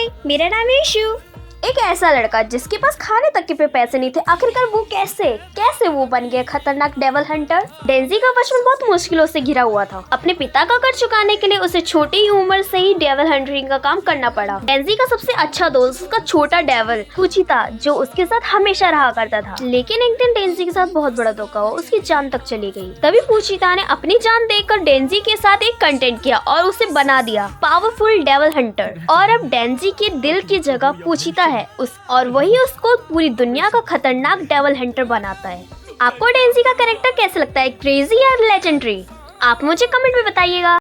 हाय, मेरा नाम है इशू। एक ऐसा लड़का जिसके पास खाने तक के पैसे नहीं थे, आखिरकार वो कैसे वो बन गया खतरनाक डेविल हंटर। डेंजी का बचपन बहुत मुश्किलों से घिरा हुआ था। अपने पिता का कर्ज चुकाने के लिए उसे छोटी ही उम्र से ही डेविल हंटरिंग का काम करना पड़ा। डेंजी का सबसे अच्छा दोस्त उसका छोटा डेविल पूछिता, जो उसके साथ हमेशा रहा करता था। लेकिन एक दिन डेंजी के साथ बहुत बड़ा धोखा हुआ, उसकी जान तक चली गई। तभी पूछिता ने अपनी जान देकर डेंजी के साथ एक कंटेंट किया और उसे बना दिया पावरफुल डेविल हंटर। और अब डेंजी के दिल की जगह पूछिता है और वही उसको पूरी दुनिया का खतरनाक डेविल हंटर बनाता है। आपको डेंजी का कैरेक्टर कैसे लगता है, क्रेजी या लेजेंडरी? आप मुझे कमेंट में बताइएगा।